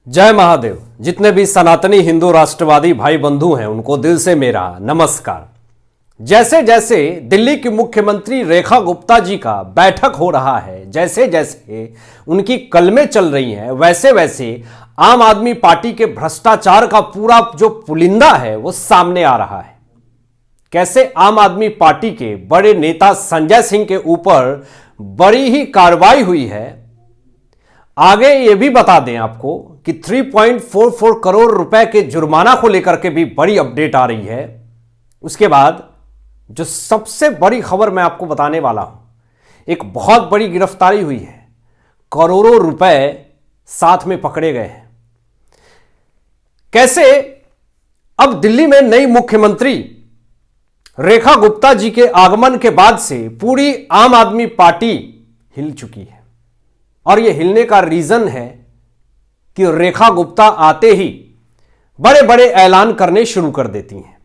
जय महादेव। जितने भी सनातनी हिंदू राष्ट्रवादी भाई बंधु हैं उनको दिल से मेरा नमस्कार। जैसे जैसे दिल्ली की मुख्यमंत्री रेखा गुप्ता जी का बैठक हो रहा है, जैसे जैसे उनकी कलमें चल रही हैं, वैसे वैसे आम आदमी पार्टी के भ्रष्टाचार का पूरा जो पुलिंदा है वो सामने आ रहा है। कैसे आम आदमी पार्टी के बड़े नेता संजय सिंह के ऊपर बड़ी ही कार्रवाई हुई है। आगे ये भी बता दें आपको कि 3.44 करोड़ रुपए के जुर्माना को लेकर के भी बड़ी अपडेट आ रही है। उसके बाद जो सबसे बड़ी खबर मैं आपको बताने वाला हूं, एक बहुत बड़ी गिरफ्तारी हुई है, करोड़ों रुपए साथ में पकड़े गए हैं। कैसे अब दिल्ली में नई मुख्यमंत्री रेखा गुप्ता जी के आगमन के बाद से पूरी आम आदमी पार्टी हिल चुकी है। और यह हिलने का रीजन है कि रेखा गुप्ता आते ही बड़े बड़े ऐलान करने शुरू कर देती हैं।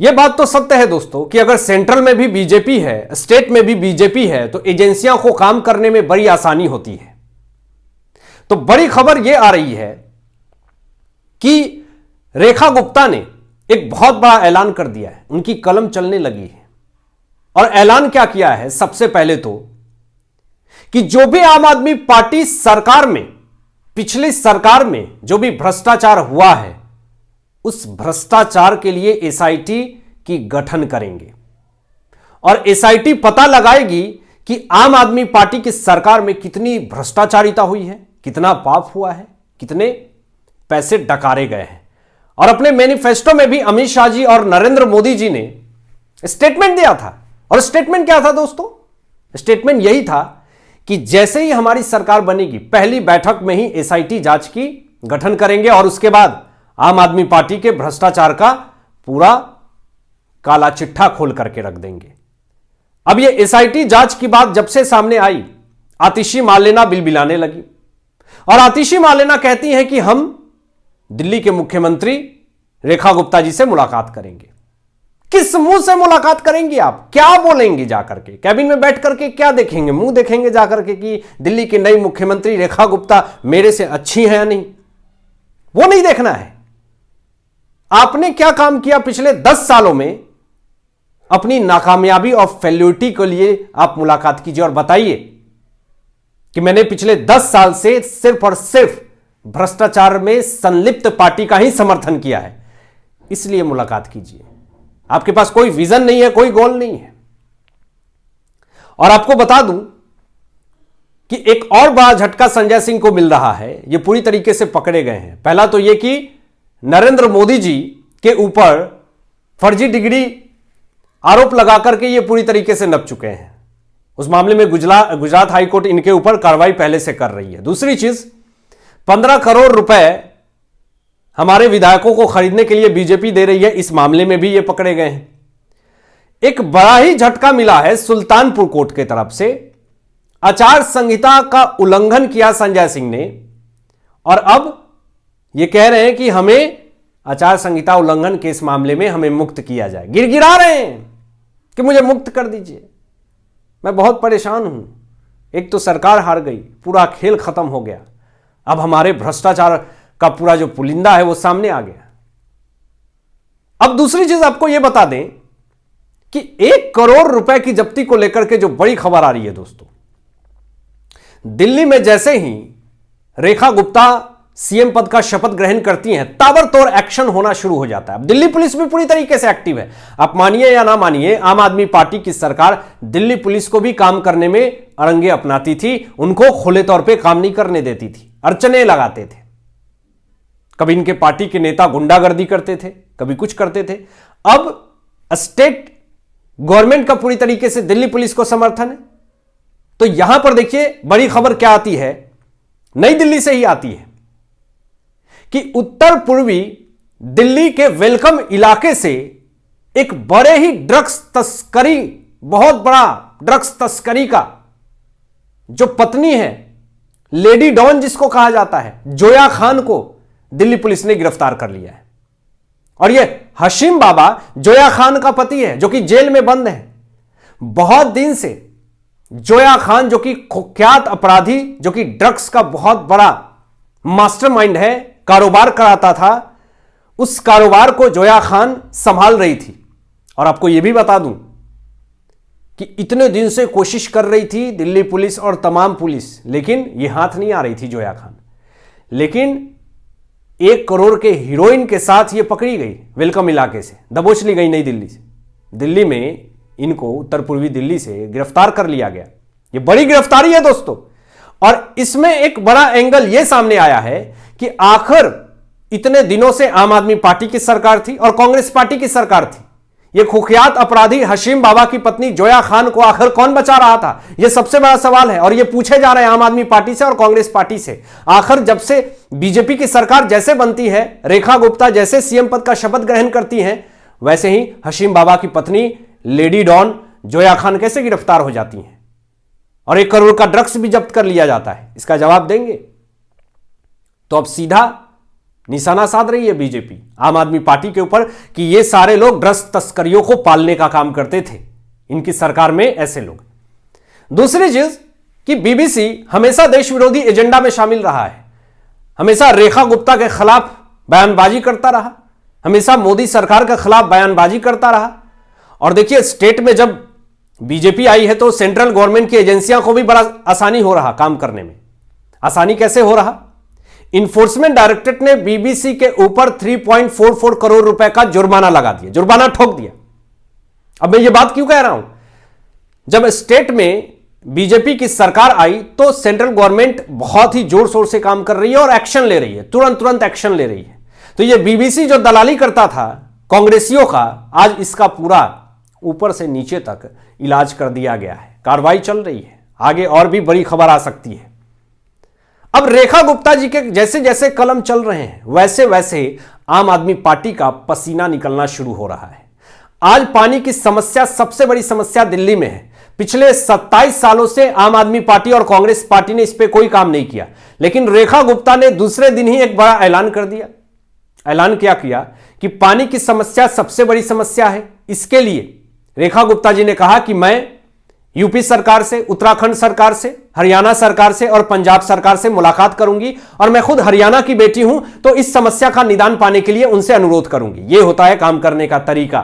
यह बात तो सत्य है दोस्तों कि अगर सेंट्रल में भी बीजेपी है, स्टेट में भी बीजेपी है, तो एजेंसियों को काम करने में बड़ी आसानी होती है। तो बड़ी खबर यह आ रही है कि रेखा गुप्ता ने एक बहुत बड़ा ऐलान कर दिया है, उनकी कलम चलने लगी है। और ऐलान क्या किया है? सबसे पहले तो कि जो भी आम आदमी पार्टी सरकार में, पिछली सरकार में जो भी भ्रष्टाचार हुआ है, उस भ्रष्टाचार के लिए एसआईटी की गठन करेंगे। और एसआईटी पता लगाएगी कि आम आदमी पार्टी की सरकार में कितनी भ्रष्टाचारिता हुई है, कितना पाप हुआ है, कितने पैसे डकारे गए हैं। और अपने मैनिफेस्टो में भी अमित शाह जी और नरेंद्र मोदी जी ने स्टेटमेंट दिया था। और स्टेटमेंट क्या था दोस्तों? स्टेटमेंट यही था कि जैसे ही हमारी सरकार बनेगी, पहली बैठक में ही एसआईटी जांच की गठन करेंगे और उसके बाद आम आदमी पार्टी के भ्रष्टाचार का पूरा काला चिट्ठा खोल करके रख देंगे। अब ये एसआईटी जांच की बात जब से सामने आई, आतिशी मार्लेना बिलबिलाने लगी। और आतिशी मार्लेना कहती हैं कि हम दिल्ली के मुख्यमंत्री रेखा गुप्ता जी से मुलाकात करेंगे। किस मुंह से मुलाकात करेंगी आप? क्या बोलेंगे जाकर के? कैबिन में बैठ करके क्या देखेंगे? मुंह देखेंगे जाकर के कि दिल्ली की नई मुख्यमंत्री रेखा गुप्ता मेरे से अच्छी है या नहीं? वो नहीं देखना है। आपने क्या काम किया पिछले 10 सालों में? अपनी नाकामयाबी और फेल्योरिटी के लिए आप मुलाकात कीजिए और बताइए कि मैंने पिछले 10 साल से सिर्फ और सिर्फ भ्रष्टाचार में संलिप्त पार्टी का ही समर्थन किया है, इसलिए मुलाकात कीजिए। आपके पास कोई विजन नहीं है, कोई गोल नहीं है। और आपको बता दूं कि एक और बड़ा झटका संजय सिंह को मिल रहा है। यह पूरी तरीके से पकड़े गए हैं। पहला तो यह कि नरेंद्र मोदी जी के ऊपर फर्जी डिग्री आरोप लगाकर के ये पूरी तरीके से नप चुके हैं। उस मामले में गुजरात हाईकोर्ट इनके ऊपर कार्रवाई पहले से कर रही है। दूसरी चीज, 15 करोड़ रुपए हमारे विधायकों को खरीदने के लिए बीजेपी दे रही है, इस मामले में भी ये पकड़े गए हैं। एक बड़ा ही झटका मिला है सुल्तानपुर कोर्ट की तरफ से। आचार संहिता का उल्लंघन किया संजय सिंह ने और अब ये कह रहे हैं कि हमें आचार संहिता उल्लंघन के इस मामले में हमें मुक्त किया जाए। गिड़गिड़ा रहे हैं कि मुझे मुक्त कर दीजिए, मैं बहुत परेशान हूं। एक तो सरकार हार गई, पूरा खेल खत्म हो गया, अब हमारे भ्रष्टाचार का पूरा जो पुलिंदा है वो सामने आ गया। अब दूसरी चीज आपको यह बता दें कि 1 करोड़ रुपए की जब्ती को लेकर के जो बड़ी खबर आ रही है दोस्तों, दिल्ली में जैसे ही रेखा गुप्ता सीएम पद का शपथ ग्रहण करती हैं, ताबड़तोड़ एक्शन होना शुरू हो जाता है। अब दिल्ली पुलिस भी पूरी तरीके से एक्टिव है। आप मानिए या ना मानिए, आम आदमी पार्टी की सरकार दिल्ली पुलिस को भी काम करने में अड़ंगे अपनाती थी, उनको खुले तौर पे काम नहीं करने देती थी, अड़चने लगाते थे। कभी इनके पार्टी के नेता गुंडागर्दी करते थे, कभी कुछ करते थे। अब स्टेट गवर्नमेंट का पूरी तरीके से दिल्ली पुलिस को समर्थन है। तो यहां पर देखिए बड़ी खबर क्या आती है, नई दिल्ली से ही आती है कि उत्तर पूर्वी दिल्ली के वेलकम इलाके से एक बड़े ही ड्रग्स तस्करी, बहुत बड़ा ड्रग्स तस्करी का जो पत्नी है, लेडी डॉन जिसको कहा जाता है, जोया खान को दिल्ली पुलिस ने गिरफ्तार कर लिया है। और यह हशीम बाबा जोया खान का पति है, जो कि जेल में बंद है बहुत दिन से। जोया खान जो कि कुख्यात अपराधी, जो कि ड्रग्स का बहुत बड़ा मास्टरमाइंड है, कारोबार कराता था, उस कारोबार को जोया खान संभाल रही थी। और आपको यह भी बता दूं कि इतने दिन से कोशिश कर रही थी दिल्ली पुलिस और तमाम पुलिस, लेकिन यह हाथ नहीं आ रही थी जोया खान। लेकिन 1 करोड़ के हीरोइन के साथ ये पकड़ी गई, वेलकम इलाके से दबोच ली गई नई दिल्ली से। दिल्ली में इनको उत्तर पूर्वी दिल्ली से गिरफ्तार कर लिया गया। ये बड़ी गिरफ्तारी है दोस्तों। और इसमें एक बड़ा एंगल यह सामने आया है कि आखिर इतने दिनों से आम आदमी पार्टी की सरकार थी और कांग्रेस पार्टी की सरकार थी, यह कुख्यात अपराधी हशीम बाबा की पत्नी जोया खान को आखिर कौन बचा रहा था? यह सबसे बड़ा सवाल है। और यह पूछे जा रहे हैं आम आदमी पार्टी से और कांग्रेस पार्टी से। आखिर जब से बीजेपी की सरकार जैसे बनती है, रेखा गुप्ता जैसे सीएम पद का शपथ ग्रहण करती हैं, वैसे ही हशीम बाबा की पत्नी लेडी डॉन जोया खान कैसे गिरफ्तार हो जाती हैं और 1 करोड़ का ड्रग्स भी जब्त कर लिया जाता है? इसका जवाब देंगे। तो अब सीधा निशाना साध रही है बीजेपी आम आदमी पार्टी के ऊपर कि ये सारे लोग ड्रग्स तस्करियों को पालने का काम करते थे, इनकी सरकार में ऐसे लोग। दूसरी चीज कि बीबीसी हमेशा देश विरोधी एजेंडा में शामिल रहा है, हमेशा रेखा गुप्ता के खिलाफ बयानबाजी करता रहा, हमेशा मोदी सरकार के खिलाफ बयानबाजी करता रहा। और देखिए, स्टेट में जब बीजेपी आई है तो सेंट्रल गवर्नमेंट की एजेंसियों को भी बड़ा आसानी हो रहा काम करने में। आसानी कैसे हो रहा? इन्फोर्समेंट डायरेक्टरेट ने बीबीसी के ऊपर 3.44 करोड़ रुपए का जुर्माना लगा दिया, जुर्माना ठोक दिया। अब मैं ये बात क्यों कह रहा हूं? जब स्टेट में बीजेपी की सरकार आई तो सेंट्रल गवर्नमेंट बहुत ही जोर शोर से काम कर रही है और एक्शन ले रही है, तुरंत एक्शन ले रही है। तो ये बीबीसी जो दलाली करता था कांग्रेसियों का, आज इसका पूरा ऊपर से नीचे तक इलाज कर दिया गया है। कार्रवाई चल रही है, आगे और भी बड़ी खबर आ सकती है। अब रेखा गुप्ता जी के जैसे जैसे कलम चल रहे हैं वैसे वैसे आम आदमी पार्टी का पसीना निकलना शुरू हो रहा है। आज पानी की समस्या सबसे बड़ी समस्या दिल्ली में है। पिछले 27 सालों से आम आदमी पार्टी और कांग्रेस पार्टी ने इस पे कोई काम नहीं किया, लेकिन रेखा गुप्ता ने दूसरे दिन ही एक बड़ा ऐलान कर दिया। ऐलान क्या किया कि पानी की समस्या सबसे बड़ी समस्या है। इसके लिए रेखा गुप्ता जी ने कहा कि मैं यूपी सरकार से, उत्तराखंड सरकार से, हरियाणा सरकार से और पंजाब सरकार से मुलाकात करूंगी और मैं खुद हरियाणा की बेटी हूं तो इस समस्या का निदान पाने के लिए उनसे अनुरोध करूंगी। यह होता है काम करने का तरीका,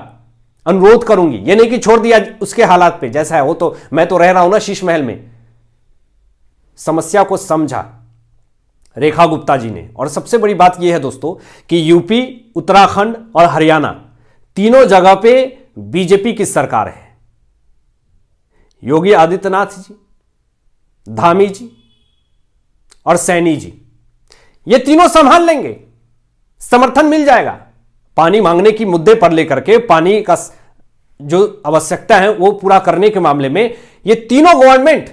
अनुरोध करूंगी। यह नहीं कि छोड़ दिया उसके हालात पे, जैसा है वो तो मैं तो रह रहा हूं ना शीश महल में। समस्या को समझा रेखा गुप्ता जी ने। और सबसे बड़ी बात यह है दोस्तों कि यूपी, उत्तराखंड और हरियाणा तीनों जगह पे बीजेपी की सरकार है। योगी आदित्यनाथ जी, धामी जी और सैनी जी, ये तीनों संभाल लेंगे, समर्थन मिल जाएगा। पानी मांगने की मुद्दे पर लेकर के, पानी का जो आवश्यकता है वो पूरा करने के मामले में ये तीनों गवर्नमेंट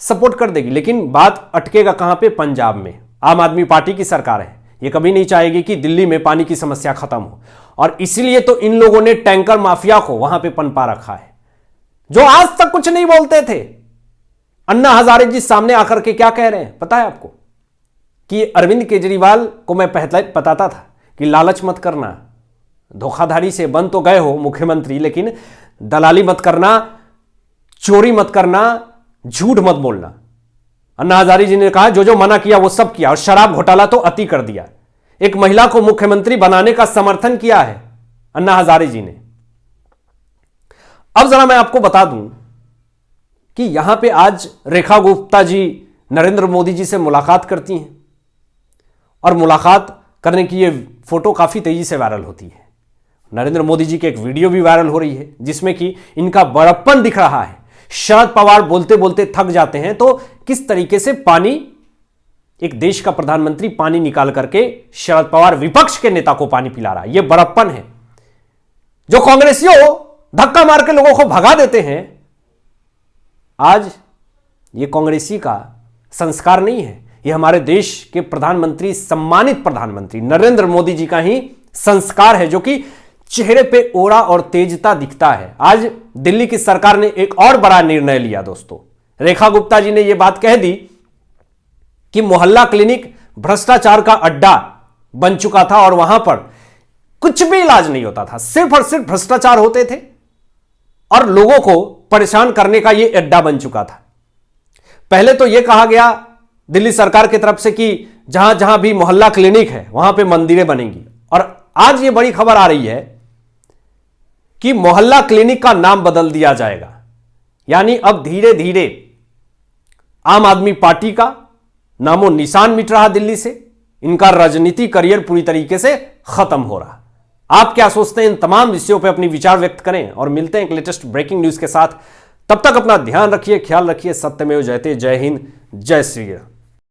सपोर्ट कर देगी। लेकिन बात अटकेगा कहां पे? पंजाब में आम आदमी पार्टी की सरकार है, ये कभी नहीं चाहेगी कि दिल्ली में पानी की समस्या खत्म हो। और इसलिए तो इन लोगों ने टैंकर माफिया को वहां पे पनपा रखा है, जो आज तक कुछ नहीं बोलते थे। अन्ना हजारे जी सामने आकर के क्या कह रहे हैं पता है आपको? कि अरविंद केजरीवाल को मैं पहले बताता था कि लालच मत करना, धोखाधड़ी से बन तो गए हो मुख्यमंत्री, लेकिन दलाली मत करना, चोरी मत करना, झूठ मत बोलना। अन्ना हजारे जी ने कहा जो जो मना किया वो सब किया, और शराब घोटाला तो अति कर दिया। एक महिला को मुख्यमंत्री बनाने का समर्थन किया है अन्ना हजारे जी ने। अब जरा मैं आपको बता दूं कि यहां पे आज रेखा गुप्ता जी नरेंद्र मोदी जी से मुलाकात करती हैं और मुलाकात करने की ये फोटो काफी तेजी से वायरल होती है। नरेंद्र मोदी जी की एक वीडियो भी वायरल हो रही है जिसमें कि इनका बड़प्पन दिख रहा है। शरद पवार बोलते बोलते थक जाते हैं तो किस तरीके से पानी, एक देश का प्रधानमंत्री पानी निकाल करके शरद पवार विपक्ष के नेता को पानी पिला रहा है। यह बड़प्पन है। जो कांग्रेसियों धक्का मार के लोगों को भगा देते हैं, आज यह कांग्रेसी का संस्कार नहीं है, यह हमारे देश के प्रधानमंत्री, सम्मानित प्रधानमंत्री नरेंद्र मोदी जी का ही संस्कार है, जो कि चेहरे पे ओरा और तेजता दिखता है। आज दिल्ली की सरकार ने एक और बड़ा निर्णय लिया दोस्तों। रेखा गुप्ता जी ने यह बात कह दी कि मोहल्ला क्लिनिक भ्रष्टाचार का अड्डा बन चुका था और वहां पर कुछ भी इलाज नहीं होता था, सिर्फ और सिर्फ भ्रष्टाचार होते थे और लोगों को परेशान करने का यह अड्डा बन चुका था। पहले तो यह कहा गया दिल्ली सरकार की तरफ से कि जहां जहां भी मोहल्ला क्लिनिक है वहां पे मंदिरें बनेंगी। और आज ये बड़ी खबर आ रही है कि मोहल्ला क्लिनिक का नाम बदल दिया जाएगा। यानी अब धीरे धीरे आम आदमी पार्टी का नामो निशान मिट रहा दिल्ली से, इनका राजनीतिक करियर पूरी तरीके से खत्म हो रहा। आप क्या सोचते हैं? इन तमाम विषयों पर अपनी विचार व्यक्त करें और मिलते हैं एक लेटेस्ट ब्रेकिंग न्यूज के साथ। तब तक अपना ध्यान रखिए, ख्याल रखिए। सत्यमेव जयते। जय हिंद, जय श्री राम।